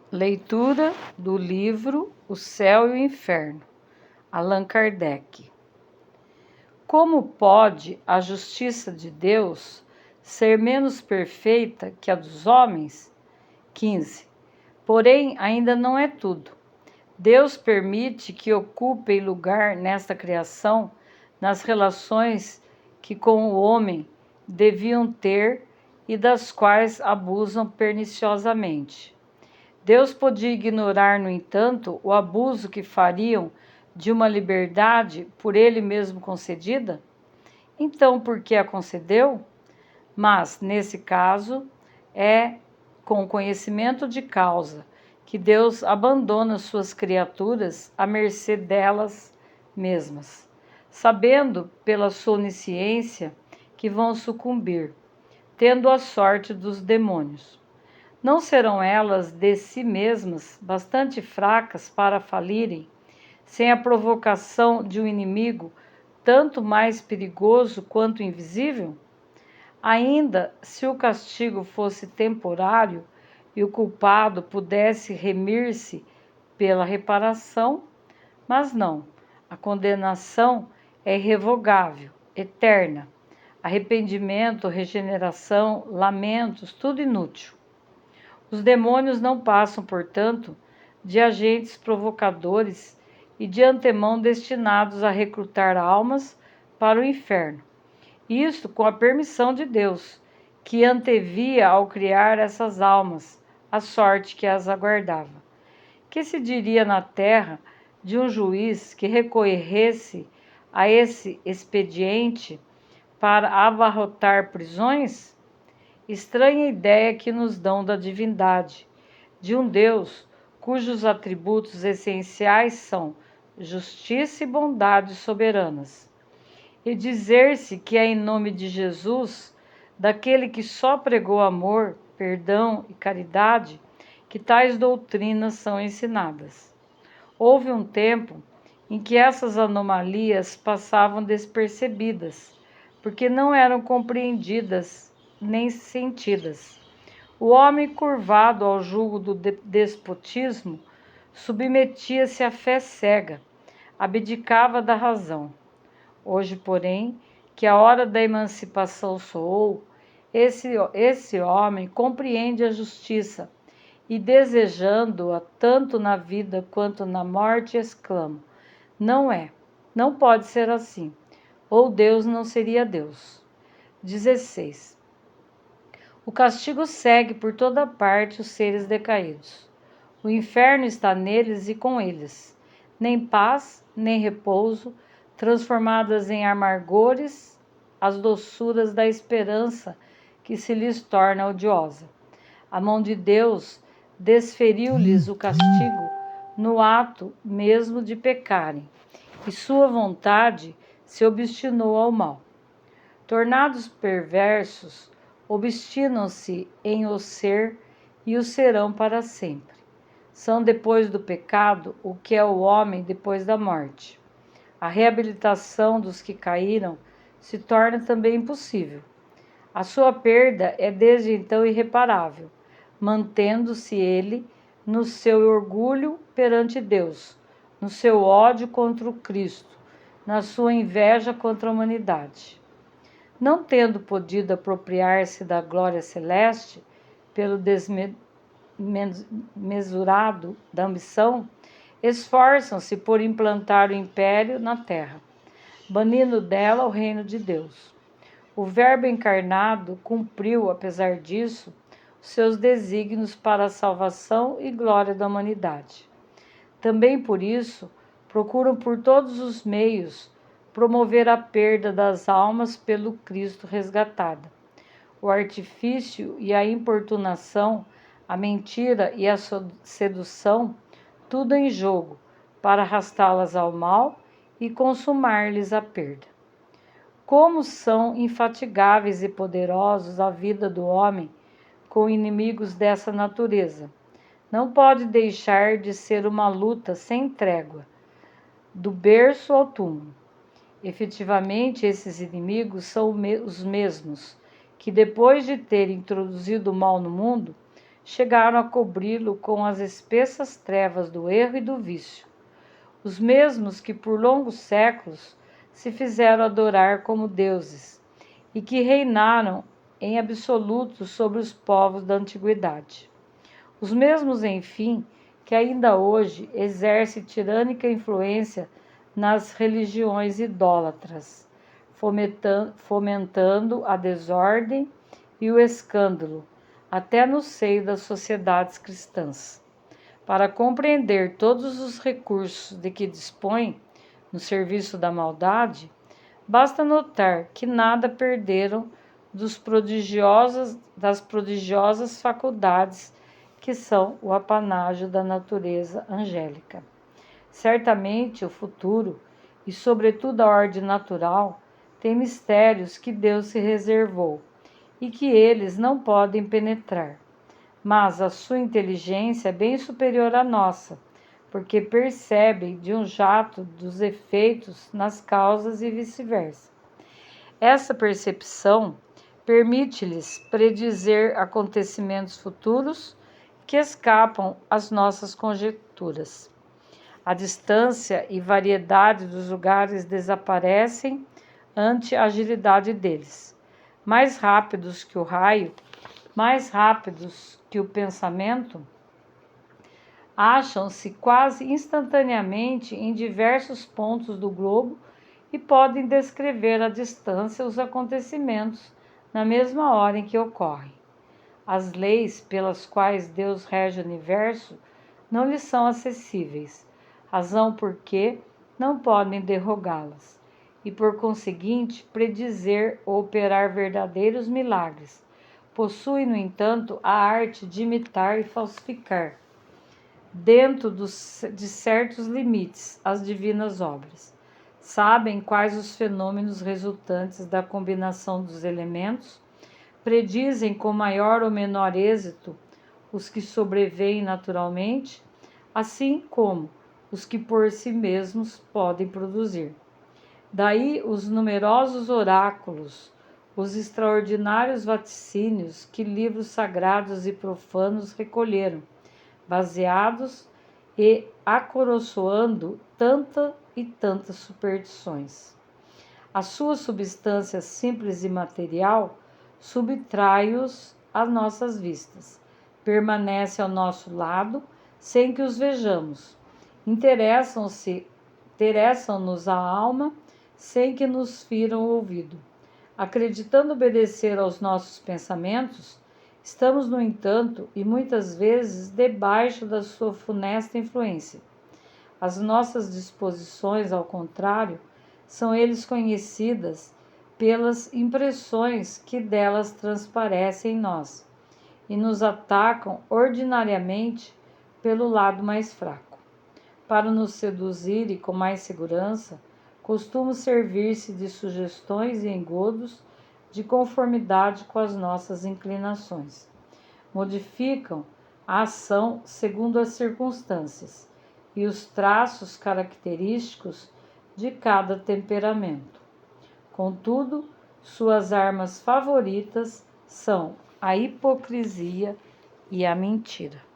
Leitura do livro O Céu e o Inferno, Allan Kardec. Como pode a justiça de Deus ser menos perfeita que a dos homens? 15. Porém, ainda não é tudo. Deus permite que ocupem lugar nesta criação nas relações que com o homem deviam ter e das quais abusam perniciosamente. Deus podia ignorar, no entanto, o abuso que fariam de uma liberdade por ele mesmo concedida? Então, por que a concedeu? Mas, nesse caso, é com conhecimento de causa que Deus abandona suas criaturas à mercê delas mesmas, sabendo pela sua onisciência que vão sucumbir, tendo a sorte dos demônios. Não serão elas de si mesmas bastante fracas para falirem, sem a provocação de um inimigo tanto mais perigoso quanto invisível? Ainda se o castigo fosse temporário e o culpado pudesse remir-se pela reparação, mas não, a condenação é irrevogável, eterna. Arrependimento, regeneração, lamentos, tudo inútil. Os demônios não passam, portanto, de agentes provocadores e de antemão destinados a recrutar almas para o inferno. Isto com a permissão de Deus, que antevia ao criar essas almas a sorte que as aguardava. Que se diria na terra de um juiz que recorresse a esse expediente para abarrotar prisões? Estranha ideia que nos dão da divindade, de um Deus cujos atributos essenciais são justiça e bondade soberanas. E dizer-se que é em nome de Jesus, daquele que só pregou amor, perdão e caridade, que tais doutrinas são ensinadas. Houve um tempo em que essas anomalias passavam despercebidas, porque não eram compreendidas nem sentidas. O homem, curvado ao jugo do despotismo, submetia-se à fé cega, abdicava da razão. Hoje, porém, que a hora da emancipação soou, esse homem compreende a justiça e, desejando-a tanto na vida quanto na morte, exclama: não pode ser assim, ou Deus não seria Deus. 16. O castigo segue por toda parte os seres decaídos. O inferno está neles e com eles. Nem paz, nem repouso, transformadas em amargores as doçuras da esperança que se lhes torna odiosa. A mão de Deus desferiu-lhes o castigo no ato mesmo de pecarem, e sua vontade se obstinou ao mal. Tornados perversos, obstinam-se em o ser e o serão para sempre. São depois do pecado o que é o homem depois da morte. A reabilitação dos que caíram se torna também impossível. A sua perda é desde então irreparável, mantendo-se ele no seu orgulho perante Deus, no seu ódio contra o Cristo, na sua inveja contra a humanidade. Não tendo podido apropriar-se da glória celeste pelo desmesurado da ambição, esforçam-se por implantar o império na terra, banindo dela o reino de Deus. O Verbo encarnado cumpriu, apesar disso, os seus desígnios para a salvação e glória da humanidade. Também por isso, procuram por todos os meios promover a perda das almas pelo Cristo resgatada. O artifício e a importunação, a mentira e a sedução, tudo em jogo para arrastá-las ao mal e consumar-lhes a perda. Como são infatigáveis e poderosos a vida do homem com inimigos dessa natureza! Não pode deixar de ser uma luta sem trégua, do berço ao túmulo. Efetivamente, esses inimigos são os mesmos que, depois de terem introduzido o mal no mundo, chegaram a cobri-lo com as espessas trevas do erro e do vício. Os mesmos que por longos séculos se fizeram adorar como deuses e que reinaram em absoluto sobre os povos da antiguidade. Os mesmos, enfim, que ainda hoje exercem tirânica influência nas religiões idólatras, fomentando a desordem e o escândalo, até no seio das sociedades cristãs. Para compreender todos os recursos de que dispõem no serviço da maldade, basta notar que nada perderam das prodigiosas faculdades que são o apanágio da natureza angélica. Certamente o futuro, e sobretudo a ordem natural, tem mistérios que Deus se reservou e que eles não podem penetrar. Mas a sua inteligência é bem superior à nossa, porque percebe de um jato dos efeitos nas causas e vice-versa. Essa percepção permite-lhes predizer acontecimentos futuros que escapam às nossas conjecturas. A distância e variedade dos lugares desaparecem ante a agilidade deles. Mais rápidos que o raio, mais rápidos que o pensamento, acham-se quase instantaneamente em diversos pontos do globo e podem descrever à distância os acontecimentos na mesma hora em que ocorrem. As leis pelas quais Deus rege o universo não lhes são acessíveis, razão porque não podem derrogá-las, e por conseguinte predizer ou operar verdadeiros milagres. Possui, no entanto, a arte de imitar e falsificar, dentro de certos limites, as divinas obras. Sabem quais os fenômenos resultantes da combinação dos elementos, predizem com maior ou menor êxito os que sobrevêm naturalmente, assim como os que por si mesmos podem produzir. Daí os numerosos oráculos, os extraordinários vaticínios que livros sagrados e profanos recolheram, baseados e acoroçoando tanta e tantas superstições. A sua substância simples e material subtrai-os às nossas vistas, permanece ao nosso lado sem que os vejamos, interessam-nos a alma sem que nos firam o ouvido. Acreditando obedecer aos nossos pensamentos, estamos, no entanto, e muitas vezes debaixo da sua funesta influência. As nossas disposições, ao contrário, são eles conhecidas pelas impressões que delas transparecem em nós, e nos atacam ordinariamente pelo lado mais fraco. Para nos seduzir e com mais segurança, costumam servir-se de sugestões e engodos de conformidade com as nossas inclinações. Modificam a ação segundo as circunstâncias e os traços característicos de cada temperamento. Contudo, suas armas favoritas são a hipocrisia e a mentira.